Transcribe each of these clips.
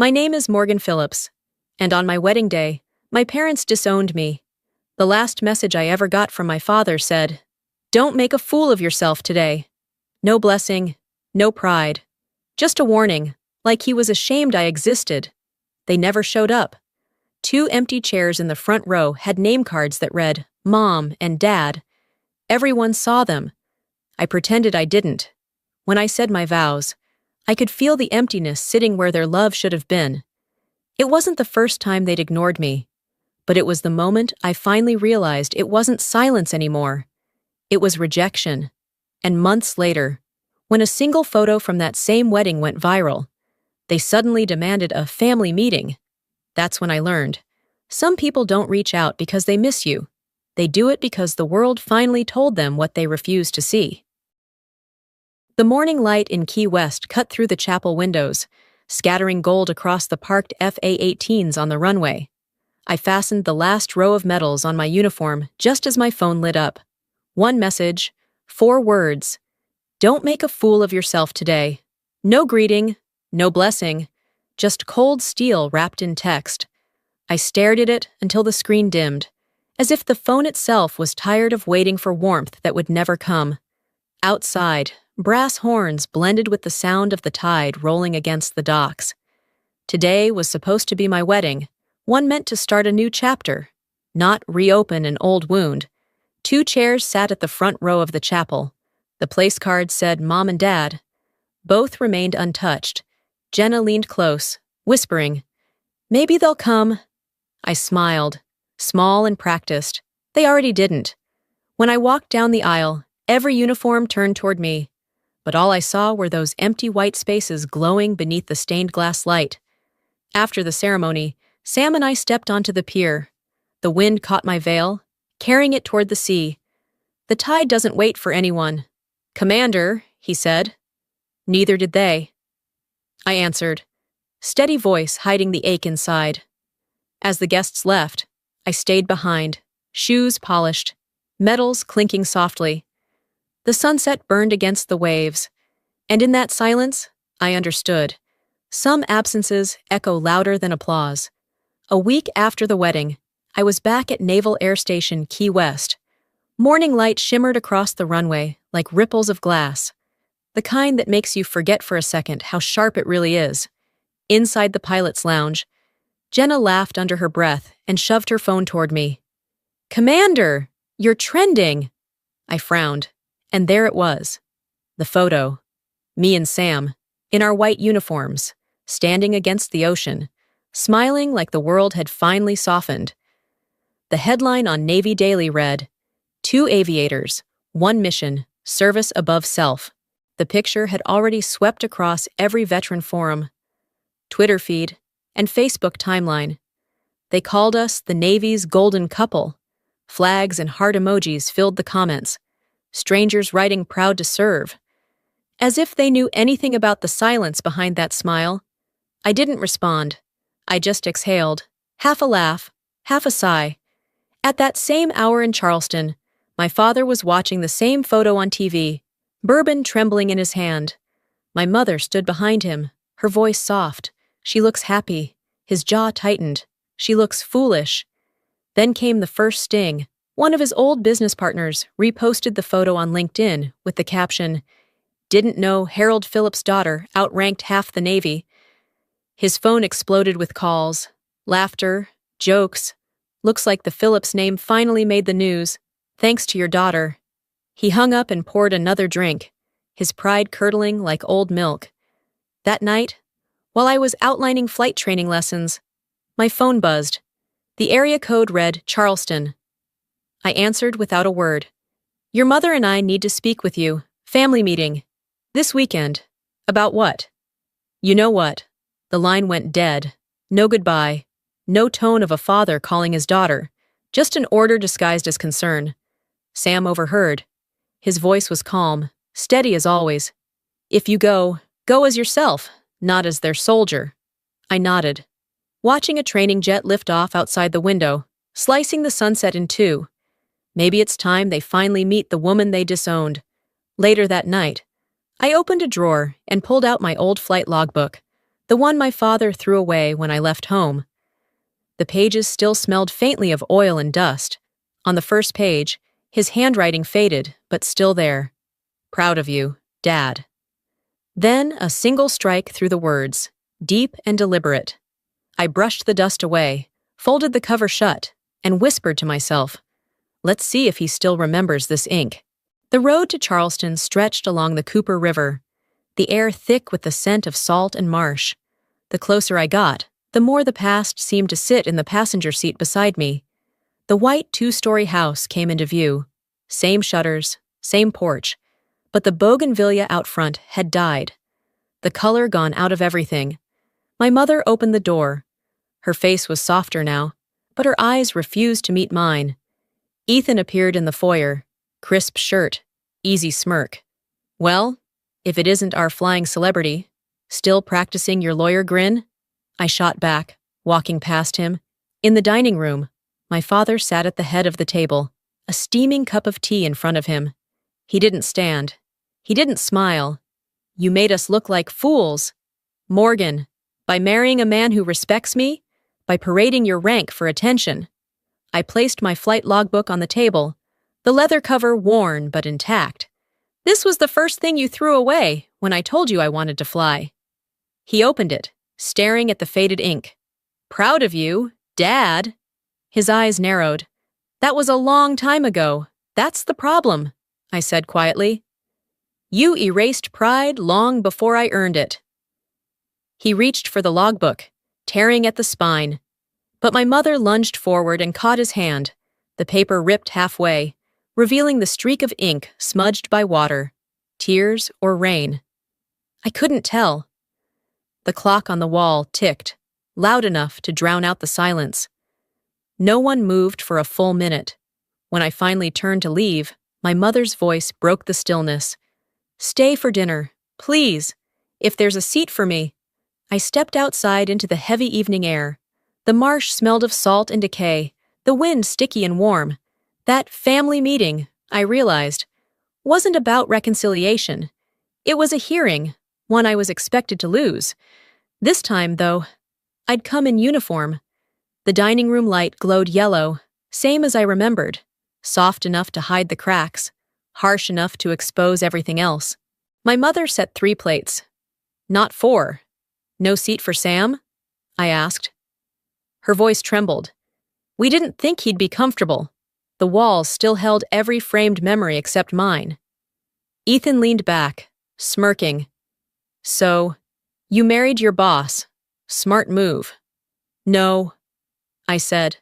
My name is Morgan Phillips, and on my wedding day, my parents disowned me. The last message I ever got from my father said, "Don't make a fool of yourself today." No blessing, no pride. Just a warning, like he was ashamed I existed. They never showed up. 2 empty chairs in the front row had name cards that read, Mom and Dad. Everyone saw them. I pretended I didn't. When I said my vows, I could feel the emptiness sitting where their love should have been. It wasn't the first time they'd ignored me, but it was the moment I finally realized it wasn't silence anymore. It was rejection. And months later, when a single photo from that same wedding went viral, they suddenly demanded a family meeting. That's when I learned. Some people don't reach out because they miss you. They do it because the world finally told them what they refused to see. The morning light in Key West cut through the chapel windows, scattering gold across the parked FA-18s on the runway. I fastened the last row of medals on my uniform just as my phone lit up. One message, 4 words. Don't make a fool of yourself today. No greeting, no blessing, just cold steel wrapped in text. I stared at it until the screen dimmed, as if the phone itself was tired of waiting for warmth that would never come. Outside, brass horns blended with the sound of the tide rolling against the docks. Today was supposed to be my wedding, one meant to start a new chapter, not reopen an old wound. 2 chairs sat at the front row of the chapel. The place card said Mom and Dad. Both remained untouched. Jenna leaned close, whispering, "Maybe they'll come." I smiled, small and practiced. They already didn't. When I walked down the aisle, every uniform turned toward me, but all I saw were those empty white spaces glowing beneath the stained glass light. After the ceremony, Sam and I stepped onto the pier. The wind caught my veil, carrying it toward the sea. The tide doesn't wait for anyone. "Commander," he said. Neither did they. I answered, steady voice hiding the ache inside. As the guests left, I stayed behind, shoes polished, medals clinking softly. The sunset burned against the waves, and in that silence, I understood. Some absences echo louder than applause. A week after the wedding, I was back at Naval Air Station Key West. Morning light shimmered across the runway like ripples of glass, the kind that makes you forget for a second how sharp it really is. Inside the pilot's lounge, Jenna laughed under her breath and shoved her phone toward me. "Commander, you're trending!" I frowned, and there it was. The photo. Me and Sam, in our white uniforms, standing against the ocean, smiling like the world had finally softened. The headline on Navy Daily read, "2 aviators, 1 mission, service above self." The picture had already swept across every veteran forum, Twitter feed, and Facebook timeline. They called us the Navy's golden couple. Flags and heart emojis filled the comments. Strangers writing proud to serve. As if they knew anything about the silence behind that smile, I didn't respond. I just exhaled, half a laugh, half a sigh. At that same hour in Charleston, my father was watching the same photo on TV, bourbon trembling in his hand. My mother stood behind him, her voice soft. "She looks happy." His jaw tightened. "She looks foolish." Then came the first sting. One of his old business partners reposted the photo on LinkedIn with the caption, "Didn't know Harold Phillips' daughter outranked half the Navy." His phone exploded with calls, laughter, jokes. "Looks like the Phillips name finally made the news. Thanks to your daughter." He hung up and poured another drink, his pride curdling like old milk. That night, while I was outlining flight training lessons, my phone buzzed. The area code read Charleston. I answered without a word. "Your mother and I need to speak with you. Family meeting. This weekend." "About what?" "You know what." The line went dead. No goodbye. No tone of a father calling his daughter. Just an order disguised as concern. Sam overheard. His voice was calm, steady as always. "If you go, go as yourself, not as their soldier." I nodded, watching a training jet lift off outside the window, slicing the sunset in 2. Maybe it's time they finally meet the woman they disowned. Later that night, I opened a drawer and pulled out my old flight logbook. the one my father threw away when I left home. The pages still smelled faintly of oil and dust. On the first page, his handwriting faded, but still there. "Proud of you, Dad." Then a single strike through the words, deep and deliberate. I brushed the dust away, folded the cover shut, and whispered to myself, "Let's see if he still remembers this ink." The road to Charleston stretched along the Cooper River, the air thick with the scent of salt and marsh. The closer I got, the more the past seemed to sit in the passenger seat beside me. The white two-story house came into view. Same shutters, same porch, but the bougainvillea out front had died. The color gone out of everything. My mother opened the door. Her face was softer now, but her eyes refused to meet mine. Ethan appeared in the foyer, crisp shirt, easy smirk. "Well, if it isn't our flying celebrity, still practicing your lawyer grin?" I shot back, walking past him. In the dining room, my father sat at the head of the table, a steaming cup of tea in front of him. He didn't stand. He didn't smile. "You made us look like fools. Morgan, by marrying a man who respects me, by parading your rank for attention." I placed my flight logbook on the table, the leather cover worn but intact. "This was the first thing you threw away when I told you I wanted to fly." He opened it, staring at the faded ink. "Proud of you, Dad." His eyes narrowed. "That was a long time ago. That's the problem," I said quietly. "You erased pride long before I earned it." He reached for the logbook, tearing at the spine. But my mother lunged forward and caught his hand. The paper ripped halfway, revealing the streak of ink smudged by water, tears or rain. I couldn't tell. The clock on the wall ticked, loud enough to drown out the silence. No one moved for a full minute. When I finally turned to leave, my mother's voice broke the stillness. "Stay for dinner, please. If there's a seat for me." I stepped outside into the heavy evening air. The marsh smelled of salt and decay, the wind sticky and warm. That family meeting, I realized, wasn't about reconciliation. It was a hearing, one I was expected to lose. This time, though, I'd come in uniform. The dining room light glowed yellow, same as I remembered, soft enough to hide the cracks, harsh enough to expose everything else. My mother set 3 plates. "Not 4. No seat for Sam?" I asked. Her voice trembled. "We didn't think he'd be comfortable." The walls still held every framed memory except mine. Ethan leaned back, smirking. "So, you married your boss. Smart move." "No," I said.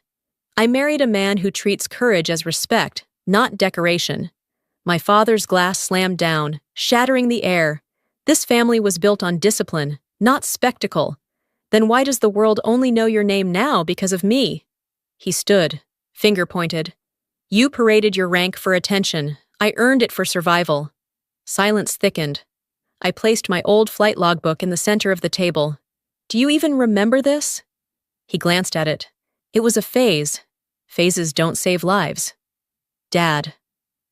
"I married a man who treats courage as respect, not decoration." My father's glass slammed down, shattering the air. This family was built on discipline, not spectacle. Then why does the world only know your name now because of me? He stood, finger pointed. "You paraded your rank for attention. I earned it for survival." Silence thickened. I placed my old flight logbook in the center of the table. "Do you even remember this?" He glanced at it. It was a phase. Phases don't save lives. "Dad.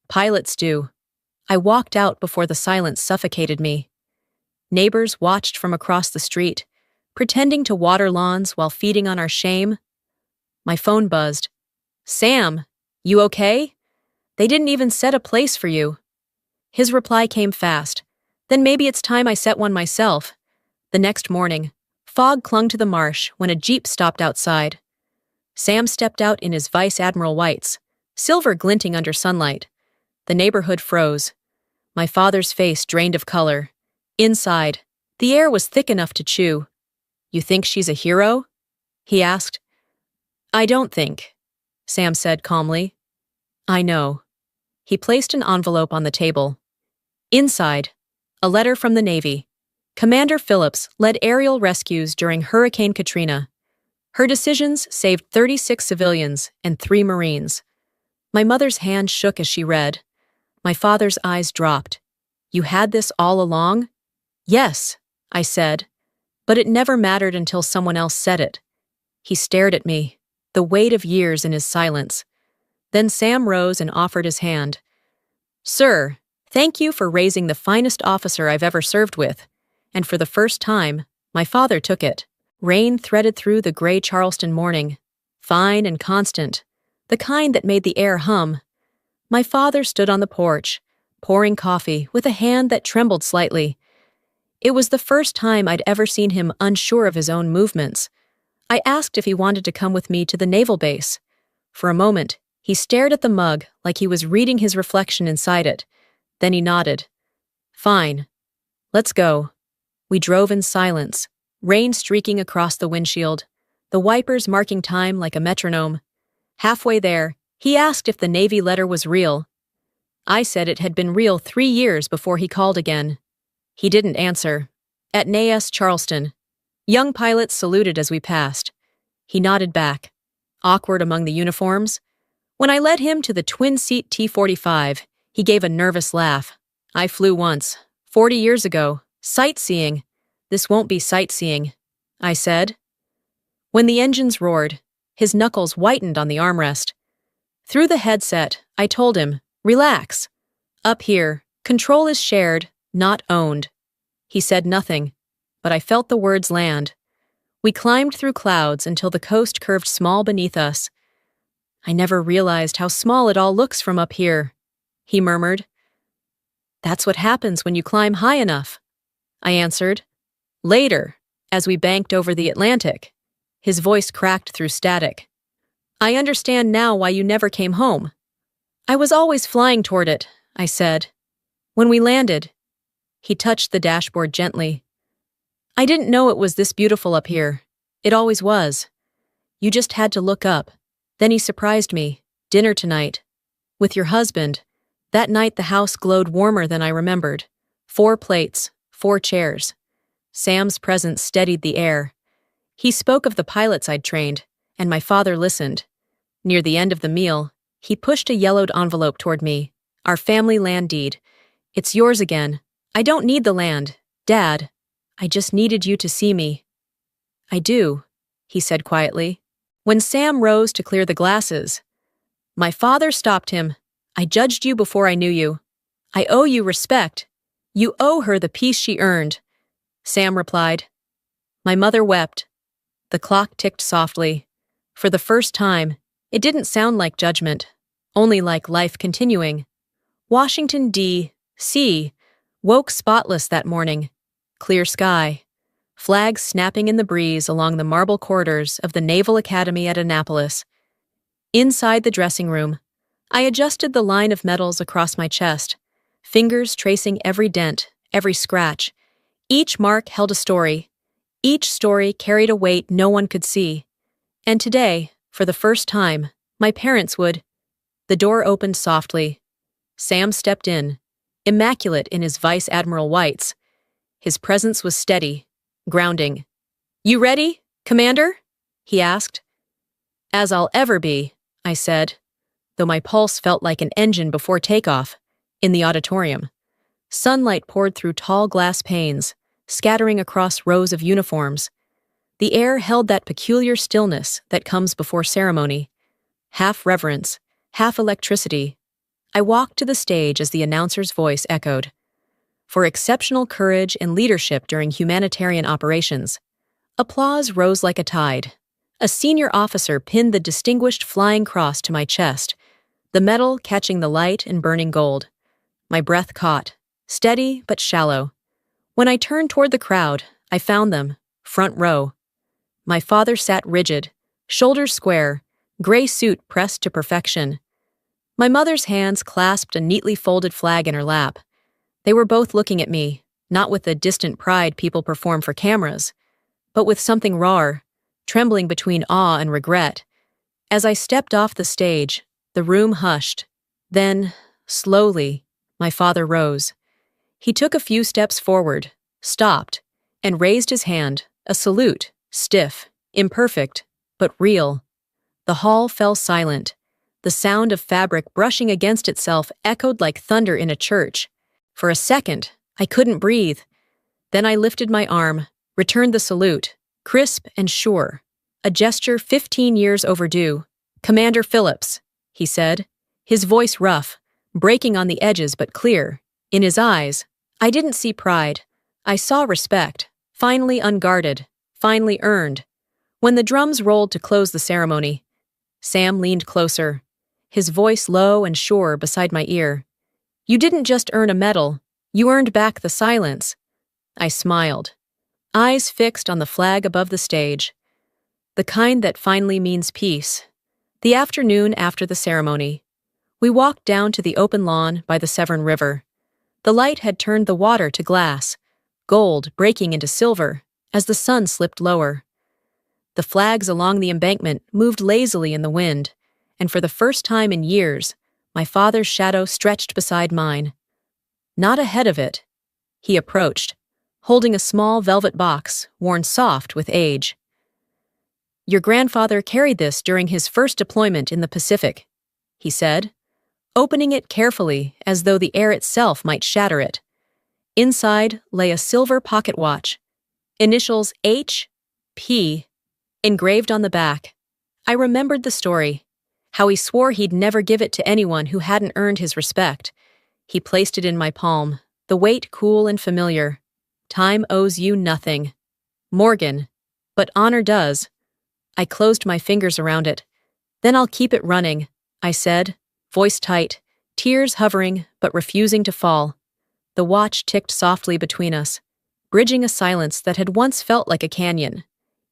Pilots do." I walked out before the silence suffocated me. Neighbors watched from across the street, pretending to water lawns while feeding on our shame. My phone buzzed. "Sam, you okay? They didn't even set a place for you." His reply came fast. "Then maybe it's time I set one myself." The next morning, fog clung to the marsh when a Jeep stopped outside. Sam stepped out in his Vice Admiral whites, silver glinting under sunlight. The neighborhood froze. My father's face drained of color. Inside, the air was thick enough to chew. "You think she's a hero?" he asked. "I don't think," Sam said calmly. "I know." He placed an envelope on the table. Inside, a letter from the Navy. Commander Phillips led aerial rescues during Hurricane Katrina. Her decisions saved 36 civilians and 3 Marines. My mother's hand shook as she read. My father's eyes dropped. "You had this all along?" "Yes," I said, but it never mattered until someone else said it. He stared at me, the weight of years in his silence. Then Sam rose and offered his hand. "Sir, thank you for raising the finest officer I've ever served with, and for the first time, My father took it. Rain threaded through the gray Charleston morning, fine and constant, the kind that made the air hum. My father stood on the porch, pouring coffee with a hand that trembled slightly. It was the first time I'd ever seen him unsure of his own movements. I asked if he wanted to come with me to the naval base. For a moment, he stared at the mug like he was reading his reflection inside it. Then he nodded. Fine. Let's go. We drove in silence, rain streaking across the windshield, the wipers marking time like a metronome. Halfway there, he asked if the Navy letter was real. I said it had been real 3 years before he called again. He didn't answer. At NAS Charleston, young pilots saluted as we passed. He nodded back, awkward among the uniforms. When I led him to the twin-seat T-45, he gave a nervous laugh. I flew once, 40 years ago, sightseeing. This won't be sightseeing, I said. When the engines roared, his knuckles whitened on the armrest. Through the headset, I told him, relax. Up here, control is shared, not owned. He said nothing, but I felt the words land. We climbed through clouds until the coast curved small beneath us. I never realized how small it all looks from up here, he murmured. That's what happens when you climb high enough, I answered. Later, as we banked over the Atlantic, his voice cracked through static. I understand now why you never came home. I was always flying toward it, I said. When we landed, he touched the dashboard gently. I didn't know it was this beautiful up here. It always was. You just had to look up. Then he surprised me. Dinner tonight. With your husband. That night the house glowed warmer than I remembered. 4 plates, 4 chairs. Sam's presence steadied the air. He spoke of the pilots I'd trained, and my father listened. Near the end of the meal, he pushed a yellowed envelope toward me. Our family land deed. It's yours again. I don't need the land, Dad. I just needed you to see me. I do, he said quietly. When Sam rose to clear the glasses, my father stopped him. I judged you before I knew you. I owe you respect. You owe her the peace she earned. Sam replied. My mother wept. The clock ticked softly. For the first time, it didn't sound like judgment, only like life continuing. Washington, D.C. woke spotless that morning. Clear sky. Flags snapping in the breeze along the marble corridors of the Naval Academy at Annapolis. Inside the dressing room, I adjusted the line of medals across my chest, fingers tracing every dent, every scratch. Each mark held a story. Each story carried a weight no one could see. And today, for the first time, my parents would. The door opened softly. Sam stepped in, immaculate in his Vice Admiral whites. His presence was steady, grounding. You ready, Commander? He asked. As I'll ever be, I said, though my pulse felt like an engine before takeoff, in the auditorium. Sunlight poured through tall glass panes, scattering across rows of uniforms. The air held that peculiar stillness that comes before ceremony. Half reverence, half electricity. I walked to the stage as the announcer's voice echoed. For exceptional courage and leadership during humanitarian operations. Applause rose like a tide. A senior officer pinned the Distinguished Flying Cross to my chest, the medal catching the light and burning gold. My breath caught, steady but shallow. When I turned toward the crowd, I found them, front row. My father sat rigid, shoulders square, gray suit pressed to perfection. My mother's hands clasped a neatly folded flag in her lap. They were both looking at me, not with the distant pride people perform for cameras, but with something raw, trembling between awe and regret. As I stepped off the stage, the room hushed. Then, slowly, my father rose. He took a few steps forward, stopped, and raised his hand, a salute, stiff, imperfect, but real. The hall fell silent. The sound of fabric brushing against itself echoed like thunder in a church. For a second, I couldn't breathe. Then I lifted my arm, returned the salute, crisp and sure. A gesture 15 years overdue. Commander Phillips, he said, his voice rough, breaking on the edges but clear. In his eyes, I didn't see pride. I saw respect, Finally unguarded, finally earned. When the drums rolled to close the ceremony, Sam leaned closer, his voice low and sure beside my ear. You didn't just earn a medal, you earned back the silence. I smiled, eyes fixed on the flag above the stage, the kind that finally means peace. The afternoon after the ceremony, we walked down to the open lawn by the Severn River. The light had turned the water to glass, gold breaking into silver as the sun slipped lower. The flags along the embankment moved lazily in the wind, and for the first time in years, my father's shadow stretched beside mine. Not ahead of it. He approached, holding a small velvet box worn soft with age. Your grandfather carried this during his first deployment in the Pacific, he said, opening it carefully as though the air itself might shatter it. Inside lay a silver pocket watch, initials H.P. engraved on the back. I remembered the story, how he swore he'd never give it to anyone who hadn't earned his respect. He placed it in my palm, the weight cool and familiar. Time owes you nothing. Morgan, but honor does. I closed my fingers around it. Then I'll keep it running, I said, voice tight, tears hovering but refusing to fall. The watch ticked softly between us, bridging a silence that had once felt like a canyon.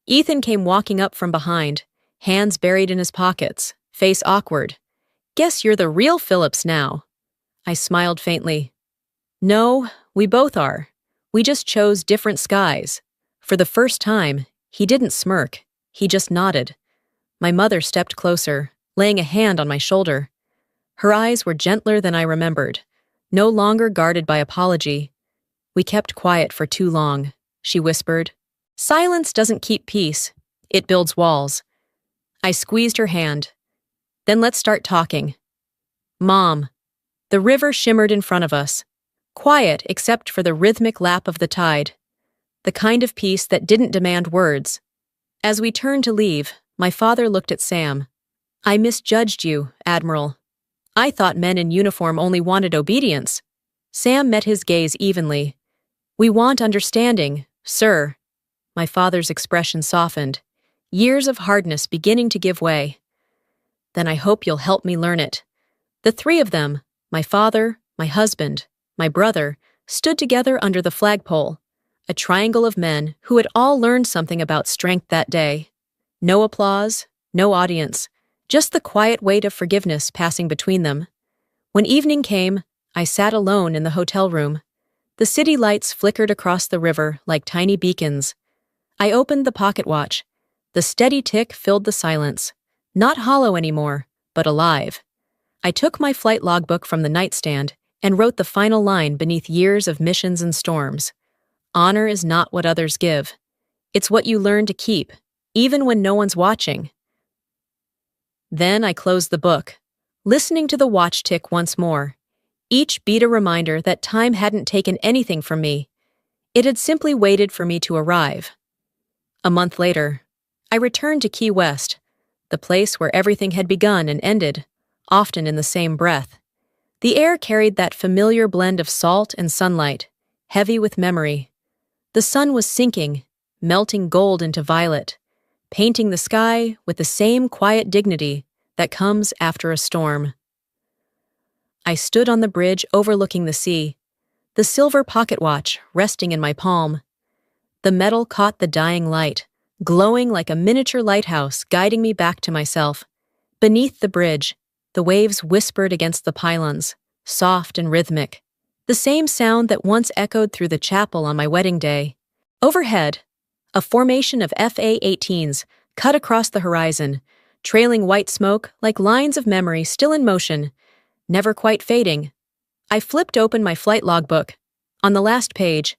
Ethan came walking up from behind, hands buried in his pockets, face awkward. Guess you're the real Phillips now. I smiled faintly. No, we both are. We just chose different skies. For the first time, he didn't smirk, he just nodded. My mother stepped closer, laying a hand on my shoulder. Her eyes were gentler than I remembered, no longer guarded by apology. We kept quiet for too long, she whispered. Silence doesn't keep peace, it builds walls. I squeezed her hand. Then let's start talking. Mom. The river shimmered in front of us, quiet except for the rhythmic lap of the tide, the kind of peace that didn't demand words. As we turned to leave, my father looked at Sam. I misjudged you, Admiral. I thought men in uniform only wanted obedience. Sam met his gaze evenly. We want understanding, sir. My father's expression softened, years of hardness beginning to give way. Then I hope you'll help me learn it. The three of them, my father, my husband, my brother, stood together under the flagpole, a triangle of men who had all learned something about strength that day. No applause, no audience, just the quiet weight of forgiveness passing between them. When evening came, I sat alone in the hotel room. The city lights flickered across the river like tiny beacons. I opened the pocket watch. The steady tick filled the silence, not hollow anymore, but alive. I took my flight logbook from the nightstand and wrote the final line beneath years of missions and storms. Honor is not what others give. It's what you learn to keep, even when no one's watching. Then I closed the book, listening to the watch tick once more, each beat a reminder that time hadn't taken anything from me. It had simply waited for me to arrive. A month later, I returned to Key West, the place where everything had begun and ended, often in the same breath. The air carried that familiar blend of salt and sunlight, heavy with memory. The sun was sinking, melting gold into violet, painting the sky with the same quiet dignity that comes after a storm. I stood on the bridge overlooking the sea, the silver pocket watch resting in my palm. The metal caught the dying light, glowing like a miniature lighthouse guiding me back to myself. Beneath the bridge, the waves whispered against the pylons, soft and rhythmic, the same sound that once echoed through the chapel on my wedding day. Overhead, a formation of FA-18s cut across the horizon, trailing white smoke like lines of memory still in motion, never quite fading. I flipped open my flight logbook. On the last page,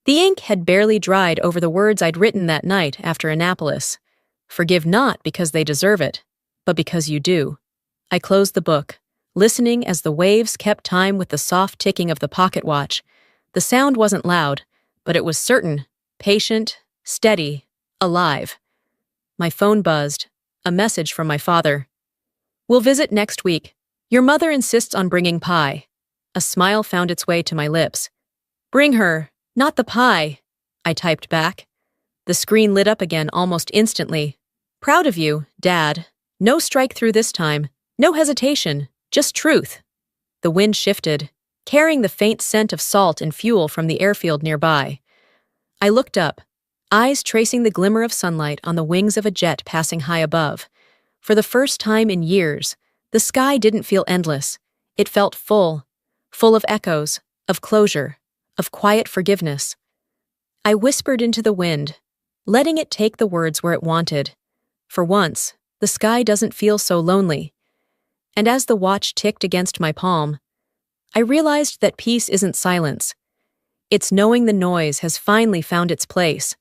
the ink had barely dried over the words I'd written that night after Annapolis. Forgive not because they deserve it, but because you do. I closed the book, listening as the waves kept time with the soft ticking of the pocket watch. The sound wasn't loud, but it was certain, patient, steady, alive. My phone buzzed, a message from my father. We'll visit next week. Your mother insists on bringing pie. A smile found its way to my lips. Bring her, not the pie. I typed back. The screen lit up again almost instantly. Proud of you, Dad. No strike through this time. No hesitation. Just truth. The wind shifted, carrying the faint scent of salt and fuel from the airfield nearby. I looked up, eyes tracing the glimmer of sunlight on the wings of a jet passing high above. For the first time in years, the sky didn't feel endless. It felt full of echoes, of closure, of quiet forgiveness. I whispered into the wind, letting it take the words where it wanted. For once, the sky doesn't feel so lonely. And as the watch ticked against my palm, I realized that peace isn't silence. It's knowing the noise has finally found its place,